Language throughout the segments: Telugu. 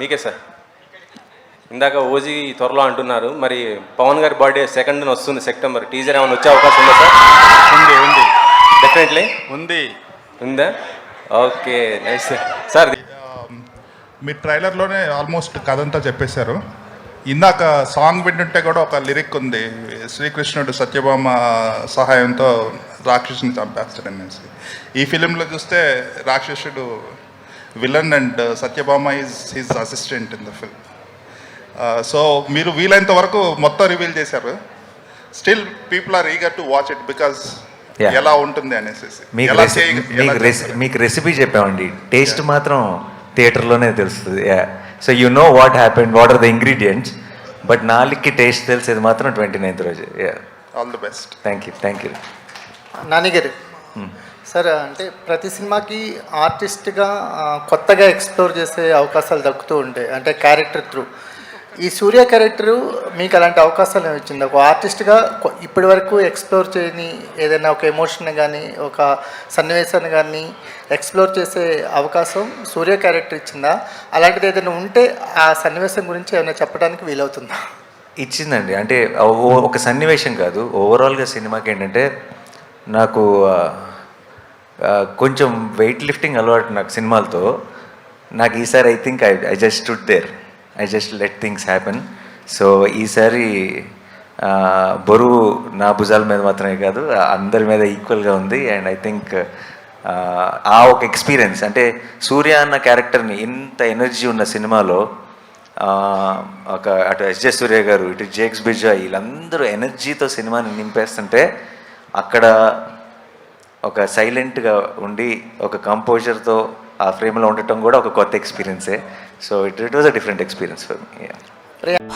మీకే సార్. ఇందాక ఓజీ త్వరలో అంటున్నారు, మరి పవన్ గారి బర్త్డే 2nd వస్తుంది సెప్టెంబర్. టీజర్ ఏమైనా వచ్చే అవకాశం ఉందా సార్? ఉంది డెఫినెట్లీ ఉందా? Okay, nice sir. మీ ట్రైలర్లోనే ఆల్మోస్ట్ కథ అంతా చెప్పేశారు. ఇందాక సాంగ్ వింటుంటే కూడా ఒక లిరిక్ ఉంది, శ్రీకృష్ణుడు సత్యభామ సహాయంతో రాక్షసుని చంపేస్తాడనేసి. ఈ ఫిలింలో చూస్తే రాక్షసుడు villain and Satyabhama is his assistant in the film. So మీరు వీలైనంత వరకు మొత్తం రివీల్ చేశారు. Still people are eager to watch it because ఎలా ఉంటుంది అనేసి. మీకు రెసిపీ చెప్పామండి, టేస్ట్ మాత్రం థియేటర్లోనే తెలుస్తుంది. So you know what happened, what are the ingredients, but నాలుగుకి టేస్ట్ తెలిసేది మాత్రం 29th రోజు. All the best. Thank you. నానిగారు సార్, అంటే ప్రతి సినిమాకి ఆర్టిస్ట్గా కొత్తగా ఎక్స్ప్లోర్ చేసే అవకాశాలు దక్కుతూ ఉంటాయి, అంటే క్యారెక్టర్ త్రూ. ఈ సూర్య క్యారెక్టరు మీకు అలాంటి అవకాశాలు ఏమిచ్చింది? ఒక ఆర్టిస్ట్గా ఇప్పటి వరకు ఎక్స్ప్లోర్ చేయని ఏదైనా ఒక ఎమోషన్ కానీ ఒక సన్నివేశాన్ని కానీ ఎక్స్ప్లోర్ చేసే అవకాశం సూర్య క్యారెక్టర్ ఇచ్చిందా? అలాంటిది ఏదైనా ఉంటే ఆ సన్నివేశం గురించి ఏమైనా చెప్పడానికి వీలవుతుందా? ఇచ్చిందండి. అంటే ఒక సన్నివేశం కాదు, ఓవరాల్గా సినిమాకి ఏంటంటే నాకు కొంచెం వెయిట్ లిఫ్టింగ్ అలవాటు నాకు సినిమాలతో. నాకు ఈసారి I think I just stood there, I just let things happen. So ఈసారి బరువు నా భుజాల మీద మాత్రమే కాదు, అందరి మీద ఈక్వల్గా ఉంది. అండ్ ఐ థింక్ ఆ ఒక ఎక్స్పీరియన్స్, అంటే సూర్య అన్న క్యారెక్టర్ని ఇంత ఎనర్జీ ఉన్న సినిమాలో ఒక అటు ఎస్జే సూర్య గారు, ఇటు జేక్స్ బిజా, వీళ్ళందరూ ఎనర్జీతో సినిమాని నింపేస్తుంటే అక్కడ ఒక సైలెంట్గా ఉండి ఒక కంపోజర్తో ఆ ఫ్రేమ్లో ఉండటం కూడా ఒక కొత్త ఎక్స్పీరియన్సే. So it was a different experience for me.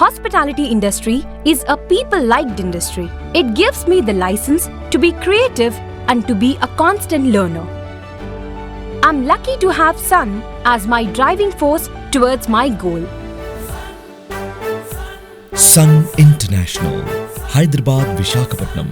Hospitality industry is a people-liked industry. It gives me the license to be creative and to be a constant learner. I'm lucky to have Sun as my driving force towards my goal. Sun International, Hyderabad, Visakhapatnam.